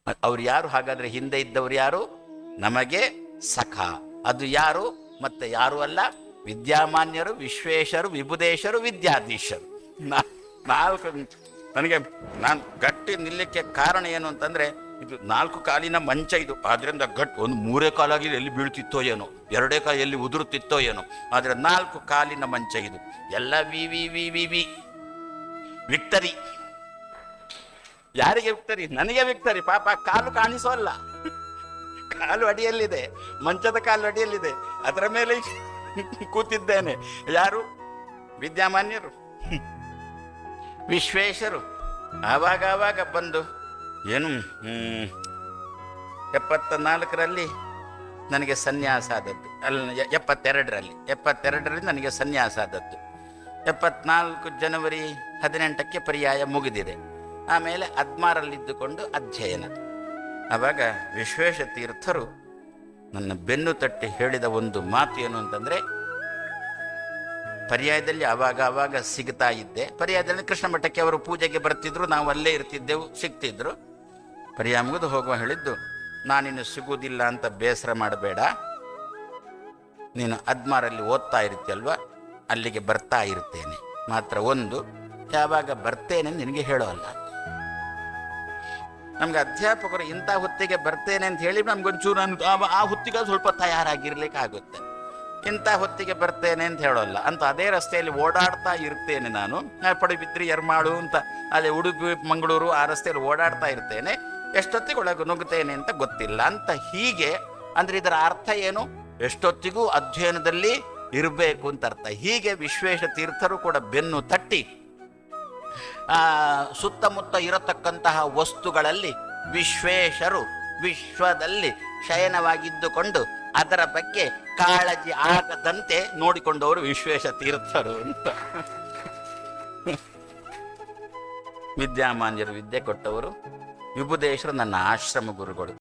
ಅವ್ರು ಯಾರು ಹಾಗಾದ್ರೆ? ಹಿಂದೆ ಇದ್ದವ್ರು ಯಾರು? ನಮಗೆ ಸಖ. ಅದು ಯಾರು? ಮತ್ತೆ ಯಾರು ಅಲ್ಲ, ವಿದ್ಯಾಮಾನ್ಯರು, ವಿಶ್ವೇಶರು, ವಿಭುದೇಶರು, ವಿದ್ಯಾಧೀಶರು. ನಾಲ್ಕು. ನನಗೆ ನಾನು ಗಟ್ಟಿ ನಿಲ್ಲಕ್ಕೆ ಕಾರಣ ಏನು ಅಂತಂದ್ರೆ, ಇದು 4 ಕಾಲಿನ ಮಂಚ ಇದು. ಆದ್ರಿಂದ ಗಟ್ಟಿ. ಒಂದು 3 ಕಾಲಾಗಿ ಎಲ್ಲಿ ಬೀಳ್ತಿತ್ತೋ ಏನೋ, 2 ಕಾಲು ಎಲ್ಲಿ ಉದುರುತ್ತಿತ್ತೋ ಏನೋ, ಆದ್ರೆ 4 ಕಾಲಿನ ಮಂಚ ಇದು. ಎಲ್ಲ V V V V V victory. ಯಾರಿಗೆ ವಿಕ್ಟರಿ? ನನಗೆ ವಿಕ್ಟರಿ. ಪಾಪ ಕಾಲು ಕಾಣಿಸೋಲ್ಲ, ಕಾಲು ಅಡಿಯಲ್ಲಿದೆ, ಮಂಚದ ಕಾಲು ಅಡಿಯಲ್ಲಿದೆ, ಅದರ ಮೇಲೆ ಕೂತಿದ್ದೇನೆ. ಯಾರು? ವಿದ್ಯಾಮಾನ್ಯರು, ವಿಶ್ವೇಶರು. ಆವಾಗ ಬಂದು ಏನು 74ರಲ್ಲಿ ನನಗೆ ಸನ್ಯಾಸ ಆದದ್ದು. ಅಲ್ಲ, 72ರಲ್ಲಿ ನನಗೆ ಸನ್ಯಾಸ ಆದದ್ದು. 74 ಜನವರಿ 18ಕ್ಕೆ ಪರ್ಯಾಯ ಮುಗಿದಿದೆ. ಆಮೇಲೆ 16ರಲ್ಲಿದ್ದುಕೊಂಡು ಅಧ್ಯಯನ. ಆವಾಗ ವಿಶ್ವೇಶ ತೀರ್ಥರು ನನ್ನ ಬೆನ್ನು ತಟ್ಟಿ ಹೇಳಿದ ಒಂದು ಮಾತು ಏನು ಅಂತಂದರೆ, ಪರ್ಯಾಯದಲ್ಲಿ ಆವಾಗ ಸಿಗ್ತಾ ಇದ್ದೆ. ಪರ್ಯಾಯದಲ್ಲಿ ಕೃಷ್ಣ ಮಠಕ್ಕೆ ಅವರು ಪೂಜೆಗೆ ಬರ್ತಿದ್ರು, ನಾವು ಅಲ್ಲೇ ಇರ್ತಿದ್ದೆವು, ಸಿಗ್ತಿದ್ರು. ಪರ್ಯಾಯ ಮುಗಿದು ಹೋಗುವ ಹೇಳಿದ್ದು, ನಾನಿನ್ನು ಸಿಗುವುದಿಲ್ಲ ಅಂತ ಬೇಸರ ಮಾಡಬೇಡ, ನೀನು 16ರಲ್ಲಿ ಓದ್ತಾ ಇರ್ತೀಯಲ್ವ, ಅಲ್ಲಿಗೆ ಬರ್ತಾ ಇರ್ತೇನೆ. ಮಾತ್ರ ಒಂದು, ಯಾವಾಗ ಬರ್ತೇನೆ ನಿನಗೆ ಹೇಳೋಲ್ಲ. ನಮ್ಗೆ ಅಧ್ಯಾಪಕರು ಇಂಥ ಹೊತ್ತಿಗೆ ಬರ್ತೇನೆ ಅಂತ ಹೇಳಿ ನಮ್ಗೊಂಚೂರು ಆ ಹೊತ್ತಿಗೆ ಸ್ವಲ್ಪ ತಯಾರಾಗಿರ್ಲಿಕ್ಕೆ ಆಗುತ್ತೆ. ಇಂಥ ಹೊತ್ತಿಗೆ ಬರ್ತೇನೆ ಅಂತ ಹೇಳೋಲ್ಲ ಅಂತ. ಅದೇ ರಸ್ತೆಯಲ್ಲಿ ಓಡಾಡ್ತಾ ಇರ್ತೇನೆ ನಾನು. ಪಡುಬಿದ್ರಿ, ಎರ್ಮಾಳು ಅಂತ ಅಲ್ಲಿ ಉಡುಪಿ, ಮಂಗಳೂರು ಆ ರಸ್ತೆಯಲ್ಲಿ ಓಡಾಡ್ತಾ ಇರ್ತೇನೆ. ಎಷ್ಟೊತ್ತಿಗೆ ಒಳಗೆ ನುಗ್ತೇನೆ ಅಂತ ಗೊತ್ತಿಲ್ಲ ಅಂತ. ಹೀಗೆ ಅಂದ್ರೆ ಇದರ ಅರ್ಥ ಏನು? ಎಷ್ಟೊತ್ತಿಗೂ ಅಧ್ಯಯನದಲ್ಲಿ ಇರಬೇಕು ಅಂತ ಅರ್ಥ. ಹೀಗೆ ವಿಶ್ವೇಶ ತೀರ್ಥರು ಕೂಡ ಬೆನ್ನು ತಟ್ಟಿ ಸುತ್ತಮುತ್ತ ಇರತಕ್ಕಂತಹ ವಸ್ತುಗಳಲ್ಲಿ ವಿಶ್ವೇಶರು ವಿಶ್ವದಲ್ಲಿ ಶಯನವಾಗಿದ್ದುಕೊಂಡು ಅದರ ಬಗ್ಗೆ ಕಾಳಜಿ ಆಗದಂತೆ ನೋಡಿಕೊಂಡವರು ವಿಶ್ವೇಶ ತೀರ್ಥರು ಅಂತ. ವಿದ್ಯಾಮಾನ್ಯರು ವಿದ್ಯೆ ಕೊಟ್ಟವರು, ವಿಭುದೇಶರು ನನ್ನ ಆಶ್ರಮ ಗುರುಗಳು.